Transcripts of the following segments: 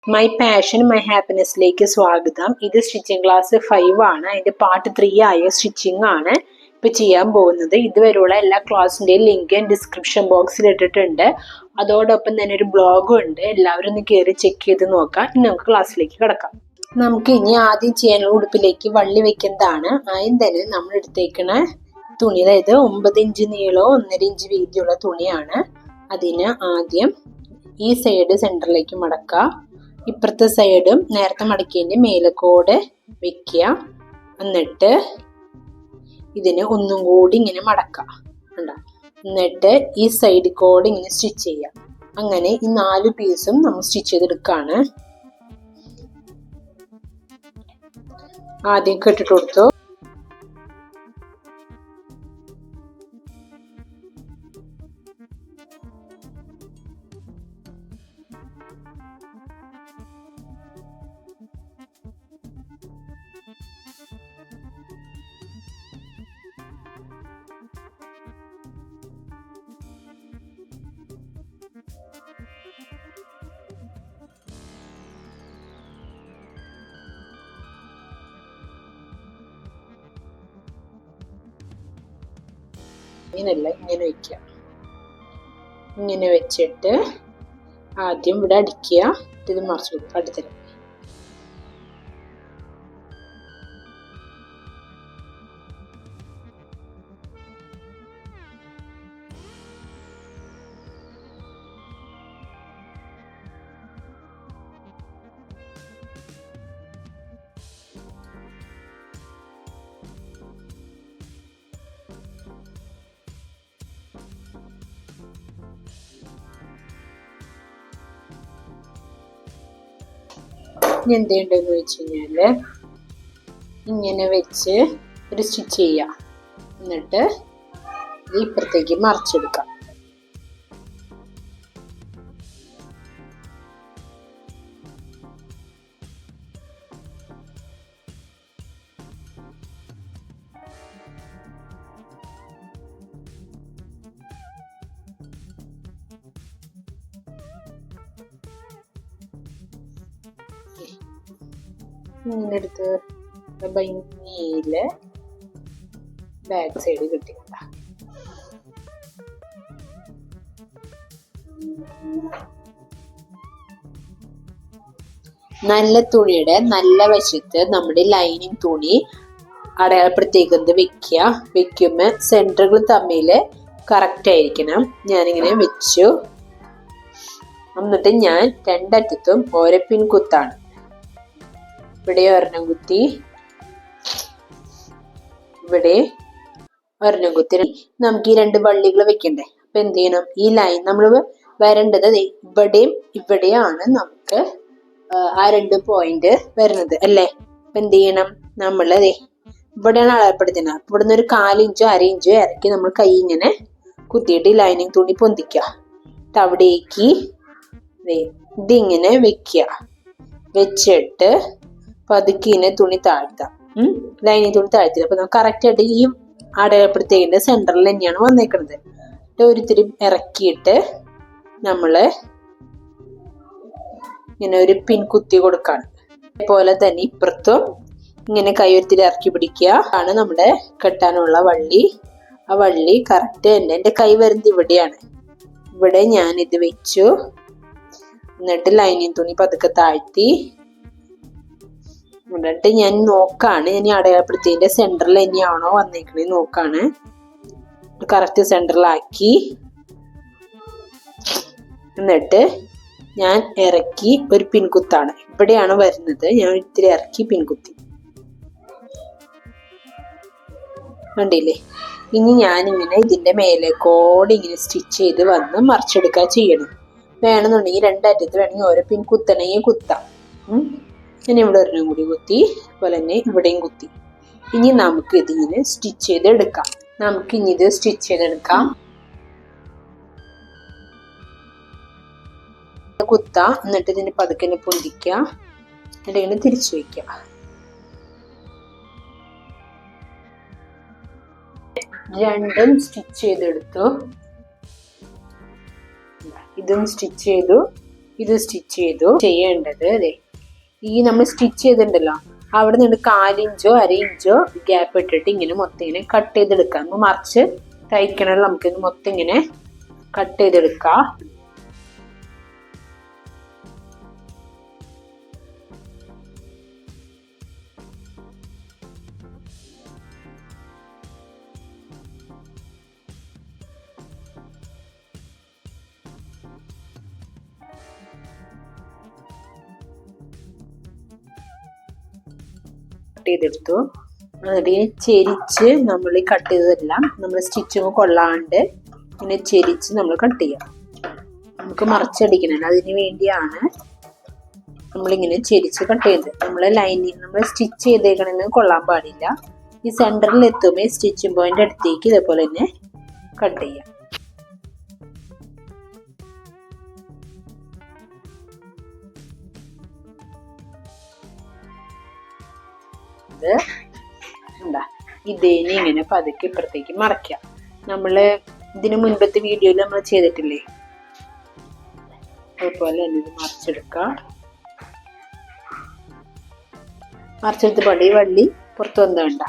My passion my ഹാപ്പിനെസ്സിലേക്ക് സ്വാഗതം. ഇത് stitching class 5 ആണ്. അതിന്റെ പാർട്ട് 3 ആയ സ്റ്റിച്ചിങ് ആണ് ഇപ്പൊ ചെയ്യാൻ പോകുന്നത്. ഇതുവരെയുള്ള എല്ലാ ക്ലാസ്സിന്റെയും ലിങ്ക് ഡിസ്ക്രിപ്ഷൻ ബോക്സിൽ ഇട്ടിട്ടുണ്ട്. അതോടൊപ്പം തന്നെ ഒരു ബ്ലോഗും ഉണ്ട്. എല്ലാവരും ഒന്ന് കയറി ചെക്ക് ചെയ്ത് നോക്കാം. ഇനി നമുക്ക് ക്ലാസ്സിലേക്ക് കിടക്കാം. നമുക്ക് ഇനി ആദ്യം ചെയ്യാനുള്ള ഉടുപ്പിലേക്ക് വള്ളി വെക്കുന്നതാണ്. ആദ്യം തന്നെ നമ്മൾ എടുത്തേക്കണ തുണി, അതായത് 9 ഇഞ്ച് നീളവും 1.5 ഇഞ്ച് വീതിയുള്ള തുണിയാണ്. അതിന് ആദ്യം ഈ സൈഡ് സെന്ററിലേക്ക് മടക്കുക, ഇപ്പുറത്തെ സൈഡും നേരത്തെ മടക്കിയതിന്റെ മേലക്കോടെ വെക്കുക. എന്നിട്ട് ഇതിന് ഒന്നും കൂടി ഇങ്ങനെ മടക്കുക, എന്നിട്ട് ഈ സൈഡ് കോഡ് ഇങ്ങനെ സ്റ്റിച്ച് ചെയ്യാം. അങ്ങനെ ഈ 4 പീസും നമ്മൾ സ്റ്റിച്ച് ചെയ്തെടുക്കാണ്. ആദ്യം കെട്ടിട്ട് കൊടുത്തു. ഇങ്ങനെയല്ല, ഇങ്ങനെ വെക്കുക. ഇങ്ങനെ വെച്ചിട്ട് ആദ്യം ഇവിടെ അടിക്കുക, ഇത് മറിച്ച് കൊടുക്കുക. അടുത്തത് ഇനി എന്ത് ചെയ്യേണ്ടതെന്ന് വെച്ച് കഴിഞ്ഞാല് ഇങ്ങനെ വെച്ച് ഒരു സ്റ്റിച്ച് ചെയ്യാം. എന്നിട്ട് ഇപ്പുറത്തേക്ക് മറിച്ചെടുക്കാം. ഇങ്ങനെ എടുത്ത് ഭംഗിയില് ബാക്ക് സൈഡ് കിട്ടിക്കണ്ട. നല്ല തുണിയുടെ നല്ല വശത്ത് നമ്മുടെ ലൈനിങ് തുണി അടയാളപ്പെടുത്തേക്കുന്നത് വെക്കുക. വെക്കുമ്പോ സെന്ററുകൾ തമ്മിൽ കറക്റ്റ് ആയിരിക്കണം. ഞാനിങ്ങനെ വെച്ചു. എന്നിട്ട് ഞാൻ രണ്ടറ്റത്തും ഓരോ പിൻ കുത്താണ്. ഇവിടെ ഒരെണ്ണം കുത്തി, ഇവിടെ ഒരെണ്ണം കുത്തി. നമുക്ക് ഈ 2 വള്ളികൾ വെക്കണ്ടേ? അപ്പൊ എന്ത് ചെയ്യണം? ഈ ലൈൻ നമ്മൾ വരേണ്ടത് ഇവിടെയും ഇവിടെയാണ് നമുക്ക് ആ 2 പോയിന്റ് വരുന്നത് അല്ലേ? അപ്പൊ എന്ത് ചെയ്യണം? നമ്മള് ഇവിടെയാണ് അളപ്പെടുത്തുന്നത്. അപ്പൊ ഇവിടുന്ന് ഒരു 4 ഇഞ്ചോ 1/2 ഇഞ്ചോ ഇറക്കി നമ്മൾ കൈ ഇങ്ങനെ കുത്തിയിട്ട് ലൈനിങ് തുണി പൊന്തിക്കുക. അവിടേക്ക് ഇതിങ്ങനെ വെക്കുക. വെച്ചിട്ട് പതുക്കിനെ തുണി താഴ്ത്താം. ലൈനിങ് തുണി താഴ്ത്തില്ല. അപ്പൊ നമുക്ക് കറക്റ്റ് ആയിട്ട് ഈ അടയാളപ്പെടുത്തേക്കിന്റെ സെന്ററിൽ തന്നെയാണ് വന്നേക്കുന്നത്. ഒരിത്തിരി ഇറക്കിയിട്ട് നമ്മള് ഇങ്ങനെ ഒരു പിൻ കുത്തി കൊടുക്കാണ്. അതേപോലെ തന്നെ ഇപ്പുറത്തും ഇങ്ങനെ കൈ ഒരിത്തിരി ഇറക്കി പിടിക്കുക. ആണ് നമ്മുടെ കെട്ടാനുള്ള വള്ളി. ആ വള്ളി കറക്റ്റ് തന്നെ എന്റെ കൈ വരുന്നത് ഇവിടെയാണ്. ഇവിടെ ഞാൻ ഇത് വെച്ചു. എന്നിട്ട് ലൈനിങ് തുണി പതുക്കെ താഴ്ത്തി. എന്നിട്ട് ഞാൻ നോക്കാണ്, ഞാൻ അടയാളപ്പെടുത്തിയതിന്റെ സെന്ററിൽ തന്നെയാണോ വന്നേക്കണേ നോക്കാണ്. കറക്റ്റ് സെന്ററിലാക്കി. എന്നിട്ട് ഞാൻ ഇറക്കി ഒരു പിൻകുത്താണ്. ഇവിടെയാണ് വരുന്നത്. ഞാൻ ഇത്തിരി ഇറക്കി പിൻകുത്തി. കണ്ടില്ലേ? ഇനി ഞാനിങ്ങനെ ഇതിന്റെ മേലേക്കോടെ ഇങ്ങനെ സ്റ്റിച്ച് ചെയ്ത് വന്ന് മറിച്ചെടുക്കുക ചെയ്യണം. വേണമെന്നുണ്ടെങ്കിൽ 2 അറ്റത്ത് വേണമെങ്കിൽ ഓരോ പിൻ കുത്തണമെങ്കിൽ കുത്താം. ഞാൻ ഇവിടെ ഒരെണ്ണം കൂടി കുത്തി, അതുപോലെ തന്നെ ഇവിടെയും കുത്തി. ഇനി നമുക്ക് ഇതിങ്ങനെ സ്റ്റിച്ച് ചെയ്തെടുക്കാം. നമുക്ക് ഇനി ഇത് സ്റ്റിച്ച് ചെയ്തെടുക്കാം. കുത്താം. എന്നിട്ട് ഇതിന് പതുക്കെ പൊന്തിക്കുക. എന്നിട്ട് ഇങ്ങനെ തിരിച്ചു വയ്ക്കുക. രണ്ടും സ്റ്റിച്ച് ചെയ്തെടുത്തു. ഇതും സ്റ്റിച്ച് ചെയ്തു, ഇത് സ്റ്റിച്ച് ചെയ്തു. ചെയ്യേണ്ടത് ഈ നമ്മൾ സ്റ്റിച്ച് ചെയ്തിട്ടുണ്ടല്ലോ അവിടെ നിന്ന് 1/4 ഇഞ്ചോ 1/2 ഇഞ്ചോ ഗ്യാപ്പ് ഇട്ടിട്ട് ഇങ്ങനെ മൊത്തം ഇങ്ങനെ കട്ട് ചെയ്തെടുക്കാം. മറിച്ച് തയ്ക്കണത് നമുക്ക് മൊത്തം ഇങ്ങനെ കട്ട് ചെയ്തെടുക്കാം. ചെയ്തെടുത്തു. എന്നിട്ട് ചെരിച്ച് നമ്മൾ കട്ട് ചെയ്തതെല്ലാം നമ്മൾ സ്റ്റിച്ചിങ് കൊള്ളാണ്ട് ഇങ്ങനെ ചെരിച്ച് നമ്മൾ കട്ട് ചെയ്യാം. നമുക്ക് മറിച്ചടിക്കണം, അതിന് വേണ്ടിയാണ് നമ്മളിങ്ങനെ ചെരിച്ച് കട്ട് ചെയ്യുന്നത്. നമ്മൾ ലൈനിൽ നമ്മൾ സ്റ്റിച്ച് ചെയ്തേക്കണമെങ്കിൽ കൊള്ളാൻ പാടില്ല. ഈ സെന്ററിൽ എത്തുമ്പോൾ സ്റ്റിച്ചിങ് പോയിന്റ് അടുത്തേക്ക് ഇതേപോലെ തന്നെ കട്ട് ചെയ്യാം. ഇതേനെ ഇങ്ങനെ പതുക്കെ ഇപ്പുറത്തേക്ക് മറയ്ക്കാം. നമ്മള് ഇതിനു മുൻപത്തെ വീഡിയോയിൽ നമ്മൾ ചെയ്തിട്ടില്ലേ, അതുപോലെ തന്നെ ഇത് മറിച്ചെടുക്കാം. മറിച്ചെടുത്ത് വള്ളി പുറത്ത് വന്നേണ്ട.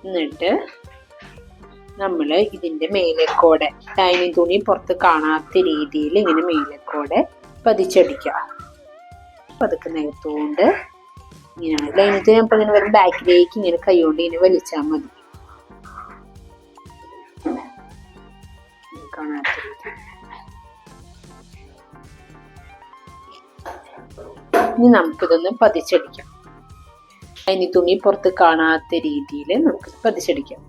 എന്നിട്ട് നമ്മള് ഇതിന്റെ മേലേക്കോടെ ലൈനിങ് തുണി പുറത്ത് കാണാത്ത രീതിയിൽ ഇങ്ങനെ മേലേക്കോടെ പതിച്ചടിക്കുക. പതുക്കെ നികത്തുകൊണ്ട് ഇങ്ങനെയാണ് ലൈനത്തിന്. അപ്പം ഇങ്ങനെ വരും ബാക്കിലേക്ക് ഇങ്ങനെ കൈകൊണ്ട് ഇങ്ങനെ വലിച്ചാൽ മതി. ഇനി നമുക്കിതൊന്ന് പതിച്ചടിക്കാം. ലൈനി തുണി പുറത്ത് കാണാത്ത രീതിയിൽ നമുക്ക് പതിച്ചടിക്കാം.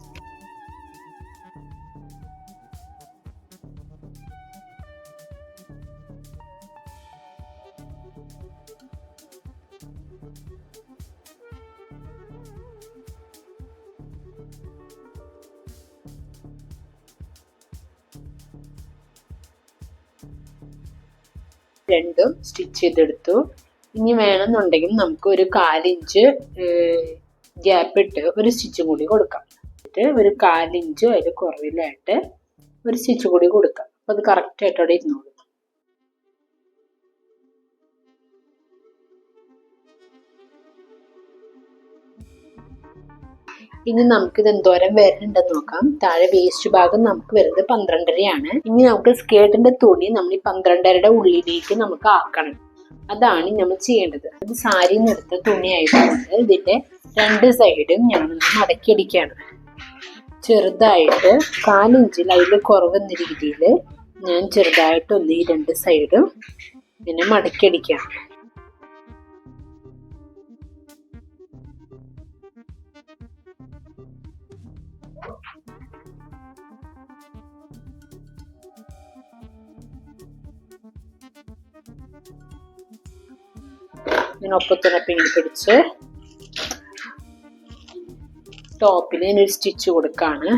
രണ്ടും സ്റ്റിച്ച് ചെയ്തെടുത്തു. ഇനി വേണമെന്നുണ്ടെങ്കിൽ നമുക്ക് ഒരു 1/4 ഇഞ്ച് ഗ്യാപ്പ് ഇട്ട് ഒരു സ്റ്റിച്ചും കൂടി കൊടുക്കാം. എന്നിട്ട് ഒരു 1/4 ഇഞ്ച് അതിൽ കുറവിലായിട്ട് ഒരു സ്റ്റിച്ച് കൂടി കൊടുക്കാം. അപ്പം അത് കറക്റ്റായിട്ട് അവിടെ ഇരുന്നോളൂ. ഇനി നമുക്ക് ഇത് എന്തോരം വരുന്നുണ്ടെന്ന് നോക്കാം. താഴെ വേസ്റ്റ് ഭാഗം നമുക്ക് വരുന്നത് 12.5 ഇനി നമുക്ക് സ്കേർട്ടിന്റെ തുണി നമ്മൾ ഈ 12.5 ഉള്ളിലേക്ക് നമുക്ക് ആക്കണം. അതാണ് നമ്മൾ ചെയ്യേണ്ടത്. അത് സാരിയിൽ നിന്ന് എടുത്ത തുണി ആയതുകൊണ്ട് ഇതിന്റെ 2 സൈഡും ഞാനൊന്ന് മടക്കിയടിക്കുകയാണ്. ചെറുതായിട്ട് 1/4 ഇഞ്ചിൽ അതിൽ കുറവെന്ന രീതിയിൽ ഞാൻ ചെറുതായിട്ടൊന്ന് ഈ 2 സൈഡും ഇങ്ങനെ മടക്കിയടിക്കുകയാണ്. ഇങ്ങനെ ഒപ്പത്തിനൊപ്പം ഇങ്ങനെ പിടിച്ച് ടോപ്പിൽ ഒരു സ്റ്റിച്ച് കൊടുക്കാണ്.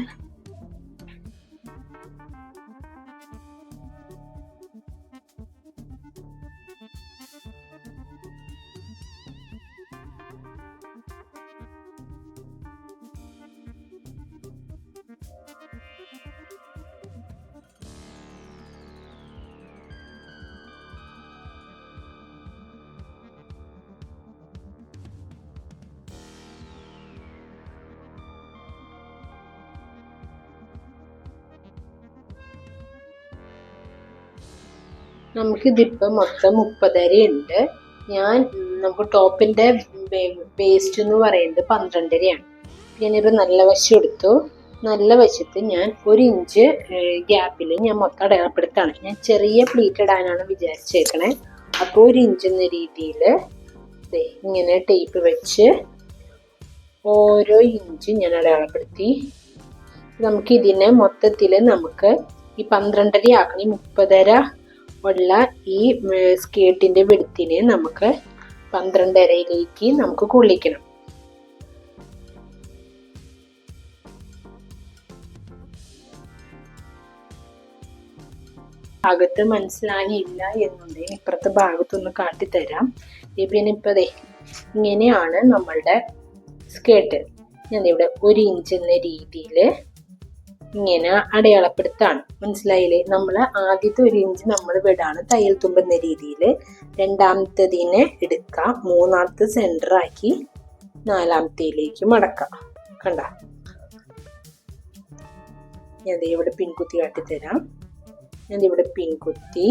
നമുക്കിതിപ്പോൾ മൊത്തം 30 ഉണ്ട്. നമുക്ക് ടോപ്പിന്റെ വേസ്റ്റ് എന്ന് പറയുന്നത് 12.5. ഞാനിപ്പോൾ നല്ല വശം എടുത്തു. നല്ല വശത്ത് ഞാൻ 1 ഇഞ്ച് ഗ്യാപ്പിൽ ഞാൻ മൊത്തം അടയാളപ്പെടുത്താണ്. ഞാൻ ചെറിയ പ്ലീറ്റ് ഇടാനാണ് വിചാരിച്ചേക്കണേ. അപ്പോൾ 1 ഇഞ്ച് എന്ന രീതിയിൽ ഇങ്ങനെ ടേപ്പ് വെച്ച് ഓരോ ഇഞ്ച് ഞാൻ അടയാളപ്പെടുത്തി. നമുക്ക് ഇതിനെ മൊത്തത്തിൽ നമുക്ക് ഈ 12.5 ആക്കണി 30.5 ഉള്ള ഈ സ്കേർട്ടിന്റെ വെടുത്തിനെ നമുക്ക് 12.5ലേക്ക് നമുക്ക് കൊള്ളിക്കണം. ഭാഗത്ത് മനസ്സിലായില്ല എന്നുണ്ടെങ്കിൽ ഇപ്പുറത്തെ ഭാഗത്തൊന്ന് കാട്ടിത്തരാം. പിന്നെ ഇപ്പൊ ഇങ്ങനെയാണ് നമ്മളുടെ സ്കേർട്ട്. ഞാനിവിടെ 1 ഇഞ്ച് എന്ന രീതിയിൽ ഇങ്ങനെ അടയാളപ്പെടുത്താണ്. മനസ്സിലായില്ലേ? നമ്മൾ ആദ്യത്തെ 1 ഇഞ്ച് നമ്മൾ വിടാണ് തയ്യൽ തുമ്പുന്ന രീതിയിൽ. രണ്ടാമത്തതിനെ എടുക്കാം, മൂന്നാമത്തെ സെന്റർ ആക്കി 4ാമത്തേലേക്ക് മടക്കാം. കണ്ട, ഞാൻ ഇവിടെ പിൻകുത്തി കാട്ടിത്തരാം. ഞാൻ ഇവിടെ പിൻകുത്തി,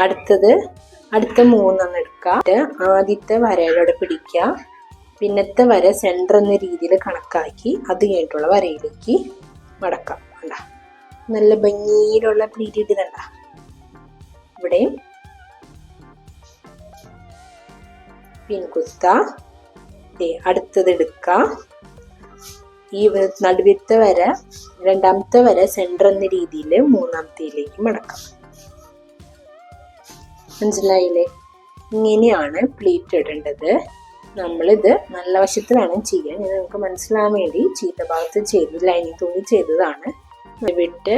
അടുത്ത 3 എടുക്കുക. ആദ്യത്തെ വരയിലൂടെ പിടിക്കുക, പിന്നത്തെ വര സെന്റർ എന്ന രീതിയിൽ കണക്കാക്കി അത് കഴിഞ്ഞിട്ടുള്ള വരയിലേക്ക് മടക്കാം. കണ്ട, നല്ല ഭംഗിയിലുള്ള പ്ലീറ്റ് ഇടുന്നുണ്ട. ഇവിടെയും പിൻകുത്ത, അടുത്തത് എടുക്കുക. ഈ നടുവത്തെ വര, രണ്ടാമത്തെ വര സെന്റർ എന്ന രീതിയിൽ 3ാമത്തേലേക്ക് മടക്കാം. മനസ്സിലായില്ലേ? ഇങ്ങനെയാണ് പ്ലീറ്റ് ഇടേണ്ടത്. നമ്മളിത് നല്ല വശത്ത് വേണം ചെയ്യാൻ. ഇത് നമുക്ക് മനസ്സിലാവാൻ വേണ്ടി ചീത്ത ഭാഗത്ത് ചെയ്ത് ലൈനിങ് തുണി ചെയ്തതാണ്. വിട്ട്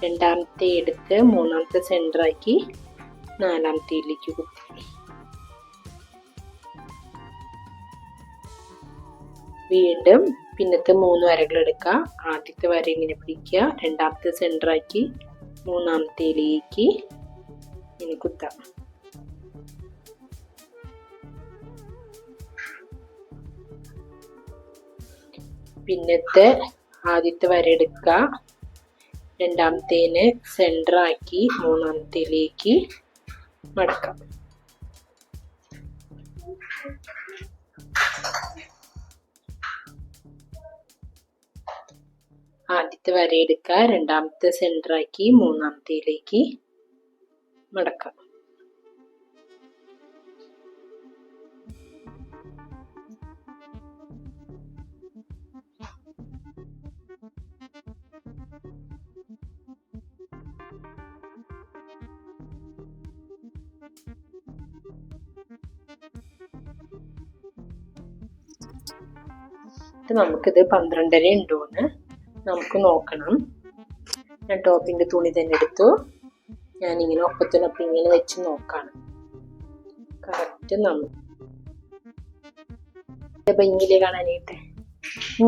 രണ്ടാമത്തെ എടുത്ത് 3ാമത്തെ സെന്ററാക്കി 4ാമത്തേലേക്ക് കുത്തി, വീണ്ടും പിന്നത്തെ 3 വരകൾ എടുക്കുക. ആദ്യത്തെ വര ഇങ്ങനെ പിടിക്കുക, രണ്ടാമത്തെ സെന്ററാക്കി 3ാമത്തേലേക്ക് ഇനി കുത്താം. പിന്നത്തെ ആദ്യത്തെ വര എടുക്കുക, രണ്ടാമത്തേനെ സെന്റർ ആക്കി 3ാമത്തേലേക്ക് മടക്കാം. ആദ്യത്തെ വര എടുക്കുക, രണ്ടാമത്തെ സെന്റർ ആക്കി 3ാമത്തേലേക്ക് മടക്കാം. നമുക്കിത് 12.5 ഉണ്ടോന്ന് നമുക്ക് നോക്കണം. ഞാൻ ടോപ്പിന്റെ തുണി തന്നെ എടുത്തു. ഞാനിങ്ങനെ ഒപ്പത്തിനൊപ്പം ഇങ്ങനെ വെച്ച് നോക്കാണ്. കറക്റ്റ് ഭംഗിയിലേ കാണാനായിട്ട്.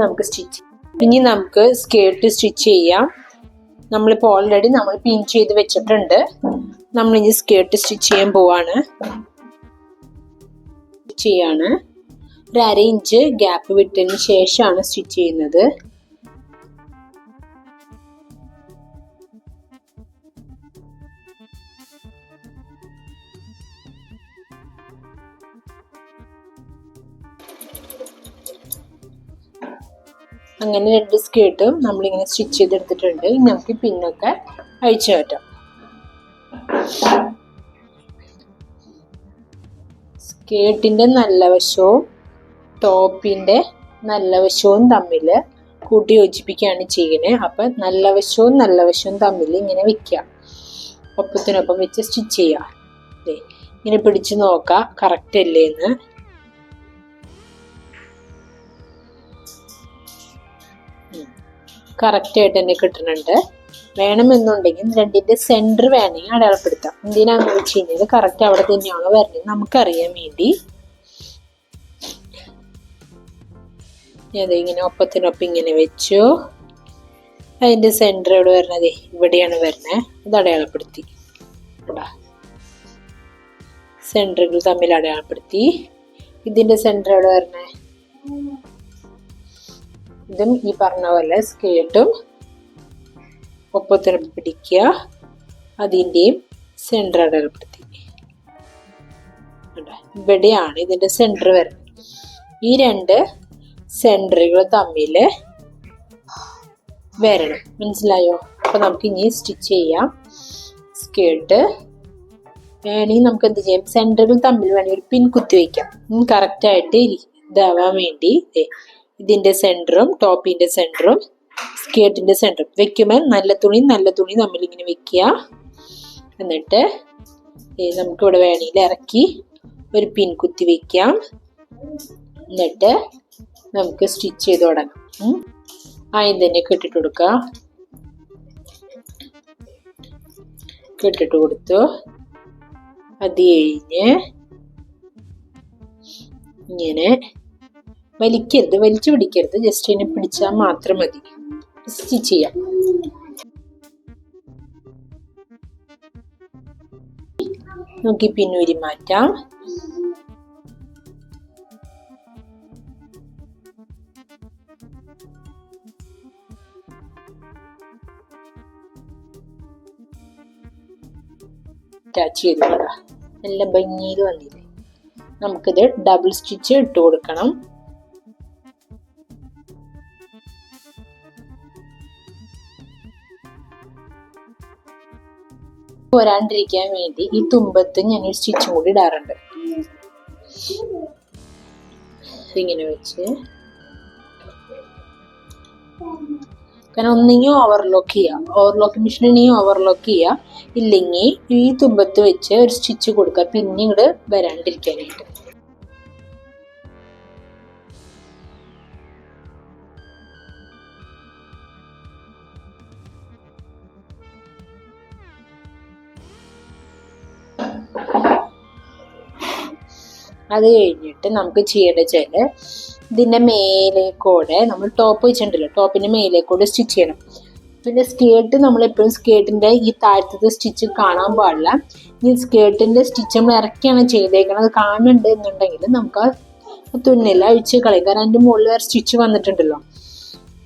നമുക്ക് സ്റ്റിച്ച്, ഇനി നമുക്ക് സ്കേർട്ട് സ്റ്റിച്ച് ചെയ്യാം. നമ്മളിപ്പോൾ ഓൾറെഡി നമ്മൾ പിൻ ചെയ്ത് വെച്ചിട്ടുണ്ട്. നമ്മളിനി സ്കേർട്ട് സ്റ്റിച്ച് ചെയ്യാൻ പോവാണ്. ഒരു 1/2 ഇഞ്ച് ഗ്യാപ്പ് വിട്ടതിന് ശേഷമാണ് സ്റ്റിച്ച് ചെയ്യുന്നത്. അങ്ങനെ 2 സ്കേർട്ടും നമ്മളിങ്ങനെ സ്റ്റിച്ച് ചെയ്തെടുത്തിട്ടുണ്ട്. ഇനി നമുക്ക് പിന്നൊക്കെ അഴിച്ചു മാറ്റാം. സ്കേർട്ടിന്റെ നല്ല വശവും ടോപ്പിന്റെ നല്ല വശവും തമ്മിൽ കൂട്ടി യോജിപ്പിക്കുകയാണ് ചെയ്യണേ. അപ്പം നല്ല വശവും തമ്മിൽ ഇങ്ങനെ വെക്കാം, ഒപ്പത്തിനൊപ്പം വെച്ച് സ്റ്റിച്ച് ചെയ്യാം. ഇങ്ങനെ പിടിച്ചു നോക്കാം കറക്റ്റ് അല്ലേ എന്ന്. കറക്റ്റ് ആയിട്ട് തന്നെ കിട്ടുന്നുണ്ട്. വേണമെന്നുണ്ടെങ്കിൽ 2ന്റെ സെന്റർ വേണമെങ്കിൽ അടയാളപ്പെടുത്താം. എന്തിനാന്ന് വെച്ച് കഴിഞ്ഞാൽ കറക്റ്റ് അവിടെ തന്നെയാണോ വരുന്നത് നമുക്കറിയാൻ വേണ്ടി. ഇങ്ങനെ ഒപ്പത്തിനൊപ്പം ഇങ്ങനെ വെച്ചു. അതിന്റെ സെന്റർ എവിടെ വരണത്? ഇവിടെയാണ് വരുന്നത്. അത് അടയാളപ്പെടുത്തി. സെന്ററുകൾ തമ്മിൽ അടയാളപ്പെടുത്തി. ഇതിന്റെ സെന്റർ എവിടെ വരണേ? ഇതും ഈ പറഞ്ഞ പോലെ സ്കേർട്ടും ഒപ്പത്തിനൊപ്പം പിടിക്കുക, അതിൻ്റെയും സെന്റർ അടയാളപ്പെടുത്തി. ഇവിടെയാണ് ഇതിന്റെ സെന്റർ വരുന്നത്. ഈ 2 സെന്ററുകൾ തമ്മിൽ വരണം. മനസ്സിലായോ? അപ്പൊ നമുക്ക് ഇനി സ്റ്റിച്ച് ചെയ്യാം. സ്കേർട്ട് വേണമെങ്കിൽ നമുക്ക് എന്ത് ചെയ്യാം, സെന്ററുകൾ തമ്മിൽ വേണമെങ്കിൽ ഒരു പിൻ കുത്തി വയ്ക്കാം. കറക്റ്റ് ആയിട്ട് ഇതാവാൻ വേണ്ടി ഇതിന്റെ സെന്ററും ടോപ്പിന്റെ സെന്ററും സ്കേർട്ടിന്റെ സെന്ററും വെക്കുമ്പോൾ നല്ല തുണി തമ്മിൽ ഇങ്ങനെ വെക്കുക. എന്നിട്ട് നമുക്കിവിടെ വേണമെങ്കിൽ ഇറക്കി ഒരു പിൻ കുത്തി വെക്കാം. എന്നിട്ട് നമുക്ക് സ്റ്റിച്ച് ചെയ്ത് തുടങ്ങാം. ആദ്യം തന്നെ കെട്ടിട്ട് കൊടുക്കുക. കെട്ടിട്ട് കൊടുത്തു. അത് കഴിഞ്ഞ് ഇങ്ങനെ വലിക്കരുത്, വലിച്ചു പിടിക്കരുത്, ജസ്റ്റ് ഇങ്ങനെ പിടിച്ചാൽ മാത്രം മതി. സ്റ്റിച്ച് ചെയ്യാം. നമുക്ക് പിന്നൂരി മാറ്റാം. അറ്റാച്ച് ചെയ്ത് കൊടുക്കാം. നല്ല ഭംഗിയിൽ വന്നില്ലേ. നമുക്കിത് ഡബിൾ സ്റ്റിച്ച് ഇട്ട് കൊടുക്കണം. പോരാണ്ടിരിക്കാൻ വേണ്ടി ഈ തുമ്പത്ത് ഞാനൊരു സ്റ്റിച്ചും കൂടി ഇടാറുണ്ട്. ഇങ്ങനെ വെച്ച്, കാരണം ഒന്നെങ്കിൽ ഓവർലോക്ക് ചെയ്യാം, ഓവർലോക്ക് മെഷീൻ ഉണ്ടെങ്കിൽ ഓവർലോക്ക് ചെയ്യാം, ഇല്ലെങ്കിൽ ഈ തുമ്പത്ത് വെച്ച് ഒരു സ്റ്റിച്ച് കൊടുക്കുക, പിന്നെ ഇങ്ങോട്ട് വരാണ്ടിരിക്കാനായിട്ട്. അത് കഴിഞ്ഞിട്ട് നമുക്ക് ചെയ്യേണ്ട വെച്ചാൽ ഇതിൻ്റെ മേലേക്കൂടെ നമ്മൾ ടോപ്പ് വെച്ചിട്ടുണ്ടല്ലോ, ടോപ്പിൻ്റെ മേലേക്കൂടെ സ്റ്റിച്ച് ചെയ്യണം. പിന്നെ സ്കേർട്ട് നമ്മളെപ്പോഴും സ്കേർട്ടിൻ്റെ ഈ താഴത്തെ സ്റ്റിച്ച് കാണാൻ പാടില്ല. ഈ സ്കേർട്ടിൻ്റെ സ്റ്റിച്ച് നമ്മൾ ഇറക്കിയാണ് ചെയ്തേക്കുന്നത്, കാണുന്നുണ്ട് എന്നുണ്ടെങ്കിൽ നമുക്ക് ആ തുന്നൽ അഴിച്ച് കളയും, കാരണം അതിൻ്റെ മുകളിൽ വേറെ സ്റ്റിച്ച് വന്നിട്ടുണ്ടല്ലോ.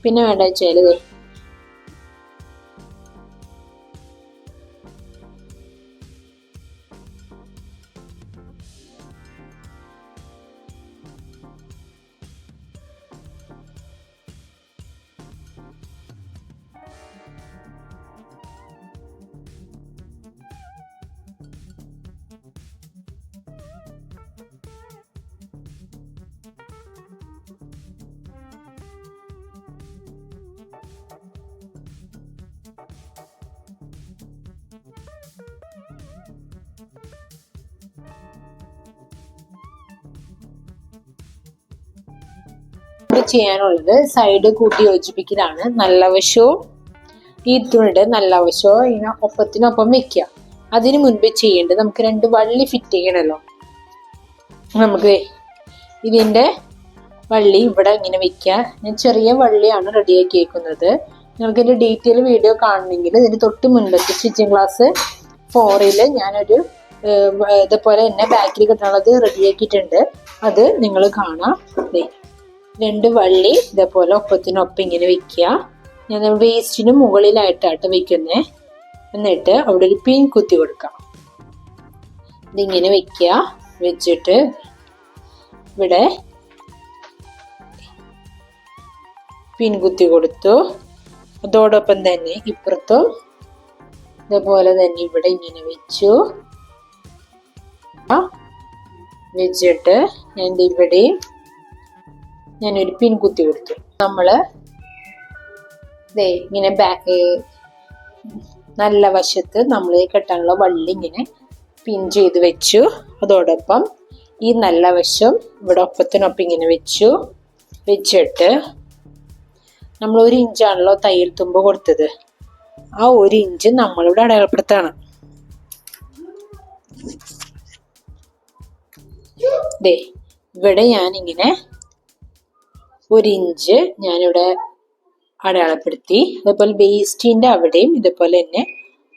പിന്നെ വേണ്ട വെച്ചാൽ ചെയ്യാനുള്ളത് സൈഡ് കൂട്ടി യോജിപ്പിക്കലാണ്. നല്ല വശവും ഈ തുണിയുടെ നല്ല വശവും ഇങ്ങനെ ഒപ്പത്തിനൊപ്പം വെക്കുക. അതിന് മുൻപ് ചെയ്യേണ്ടത് നമുക്ക് 2 വള്ളി ഫിറ്റ് ചെയ്യണമല്ലോ. നമുക്ക് ഇതിൻ്റെ വള്ളി ഇവിടെ ഇങ്ങനെ വെക്കുക. ഞാൻ ചെറിയ വള്ളിയാണ് റെഡിയാക്കി വെക്കുന്നത്. നിങ്ങൾക്ക് ഇതിൻ്റെ ഡീറ്റെയിൽ വീഡിയോ കാണണമെങ്കിൽ ഇതിന് തൊട്ട് മുൻപത്തെ സ്റ്റിച്ചിങ് ക്ലാസ് 4 ഞാനൊരു ഇതുപോലെ തന്നെ ബാക്കിൽ കിട്ടാനുള്ളത് റെഡിയാക്കിയിട്ടുണ്ട്, അത് നിങ്ങൾ കാണാം. 2 വള്ളി ഇതേപോലെ ഒപ്പത്തിനൊപ്പം ഇങ്ങനെ വെക്കുക. ഞാൻ വേസ്റ്റിന് മുകളിലായിട്ടാണ് വെക്കുന്നത്. എന്നിട്ട് അവിടെ ഒരു പിൻ കുത്തി കൊടുക്കാം. ഇതിങ്ങനെ വെക്കുക. വെച്ചിട്ട് ഇവിടെ പിൻ കുത്തി കൊടുത്തു. അതോടൊപ്പം തന്നെ ഇപ്പുറത്തും ഇതേപോലെ തന്നെ ഇവിടെ ഇങ്ങനെ വെച്ചു. വെച്ചിട്ട് ഇവിടെയും ഞാനൊരു പിൻ കുത്തി കൊടുത്തു. നമ്മള് ഇങ്ങനെ നല്ല വശത്ത് നമ്മൾ കെട്ടാനുള്ള വള്ളി ഇങ്ങനെ പിൻ ചെയ്ത് വെച്ചു. അതോടൊപ്പം ഈ നല്ല വശം ഇവിടെ ഒപ്പത്തിനൊപ്പം ഇങ്ങനെ വെച്ചു. വെച്ചിട്ട് നമ്മൾ 1 ഇഞ്ചാണല്ലോ തയ്യൽ തുമ്പ് കൊടുത്തത്, ആ 1 ഇഞ്ച് നമ്മളിവിടെ അടയാളപ്പെടുത്താണ്. ഇവിടെ ഞാനിങ്ങനെ 1 ഇഞ്ച് ഞാനിവിടെ അടയാളപ്പെടുത്തി. അതുപോലെ വേസ്റ്റിൻ്റെ അവിടെയും ഇതുപോലെ തന്നെ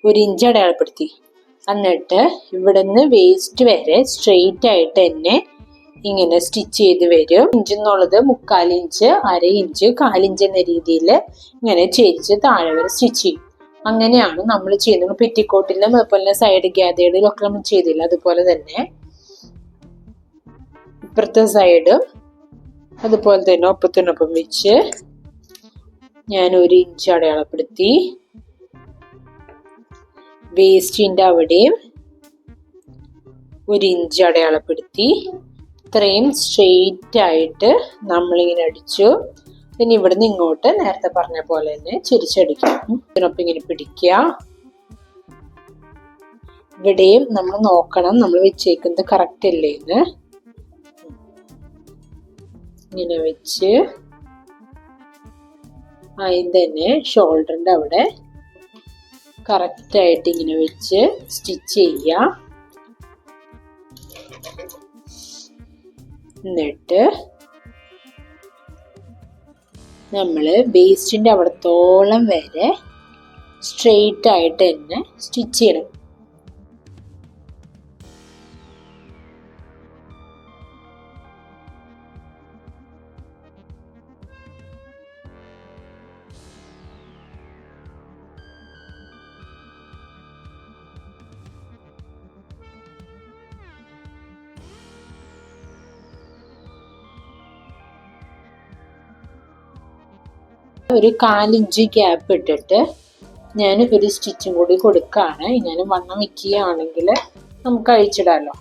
1 ഇഞ്ച് അടയാളപ്പെടുത്തി. എന്നിട്ട് ഇവിടെ നിന്ന് വേസ്റ്റ് വരെ സ്ട്രെയിറ്റ് ആയിട്ട് തന്നെ ഇങ്ങനെ സ്റ്റിച്ച് ചെയ്ത് വരും. ഇഞ്ച് എന്നുള്ളത് 3/4 ഇഞ്ച്, 1/2 ഇഞ്ച്, 1/4 ഇഞ്ച് എന്ന രീതിയിൽ ഇങ്ങനെ ചേരിച്ച് താഴെ വരെ സ്റ്റിച്ച് ചെയ്യും. അങ്ങനെയാണ് നമ്മൾ ചെയ്യുന്നത്. പെറ്റിക്കോട്ടിലും അതുപോലെ സൈഡ് ഗ്യാതേഡിലും ഒക്കെ നമ്മൾ ചെയ്തില്ല, അതുപോലെ തന്നെ ഇപ്പുറത്തെ സൈഡും അതുപോലെ തന്നെ ഒപ്പത്തിനൊപ്പം വെച്ച് ഞാൻ 1 ഇഞ്ച് അടയാളപ്പെടുത്തി. വേസ്റ്റിൻ്റെ അവിടെയും 1 ഇഞ്ച് അടയാളപ്പെടുത്തി. ഇത്രയും സ്ട്രെയിറ്റ് ആയിട്ട് നമ്മളിങ്ങനെ അടിച്ചു. പിന്നെ ഇവിടുന്ന് ഇങ്ങോട്ട് നേരത്തെ പറഞ്ഞ പോലെ തന്നെ ചിരിച്ചടിക്കാം. ഇതിനൊപ്പം ഇങ്ങനെ പിടിക്കുക. ഇവിടെയും നമ്മൾ നോക്കണം നമ്മൾ വെച്ചേക്കുന്നത് കറക്റ്റ് അല്ലേ എന്ന്. ഇങ്ങനെ വെച്ച് അതിന് തന്നെ ഷോൾഡറിൻ്റെ അവിടെ കറക്റ്റായിട്ട് ഇങ്ങനെ വെച്ച് സ്റ്റിച്ച് ചെയ്യുക. എന്നിട്ട് നമ്മൾ വേസ്റ്റിൻ്റെ അവിടത്തോളം വരെ സ്ട്രെയിറ്റ് ആയിട്ട് തന്നെ സ്റ്റിച്ച് ചെയ്യണം. ഒരു 1/4 ഇഞ്ച് ഗ്യാപ്പ് ഇട്ടിട്ട് ഞാൻ ഒരു സ്റ്റിച്ചും കൂടി കൊടുക്കുകയാണ്. ഞാൻ വണ്ണം വെക്കുകയാണെങ്കിൽ നമുക്ക് അഴിച്ചിടാമല്ലോ.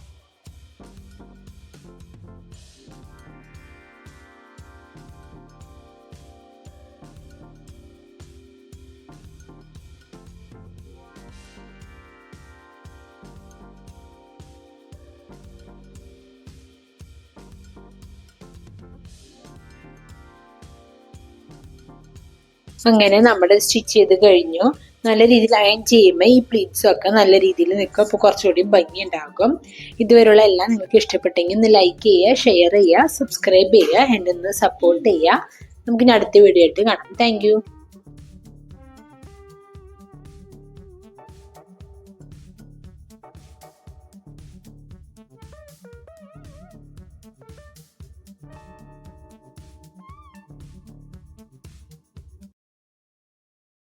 അങ്ങനെ നമ്മുടെ സ്റ്റിച്ച് ചെയ്ത് കഴിഞ്ഞു. നല്ല രീതിയിൽ അയൺ ചെയ്യുമ്പോൾ ഈ പ്ലീറ്റ്സും ഒക്കെ നല്ല രീതിയിൽ നിൽക്കും. അപ്പോൾ കുറച്ചുകൂടി ഭംഗി ഉണ്ടാകും. ഇതുവരെയുള്ള എല്ലാം നിങ്ങൾക്ക് ഇഷ്ടപ്പെട്ടെങ്കിൽ ഒന്ന് ലൈക്ക് ചെയ്യുക, ഷെയർ ചെയ്യുക, സബ്സ്ക്രൈബ് ചെയ്യുക, എന്നെ ഒന്ന് സപ്പോർട്ട് ചെയ്യുക. നമുക്കിനി അടുത്ത വീഡിയോ ആയിട്ട് കാണാം. താങ്ക്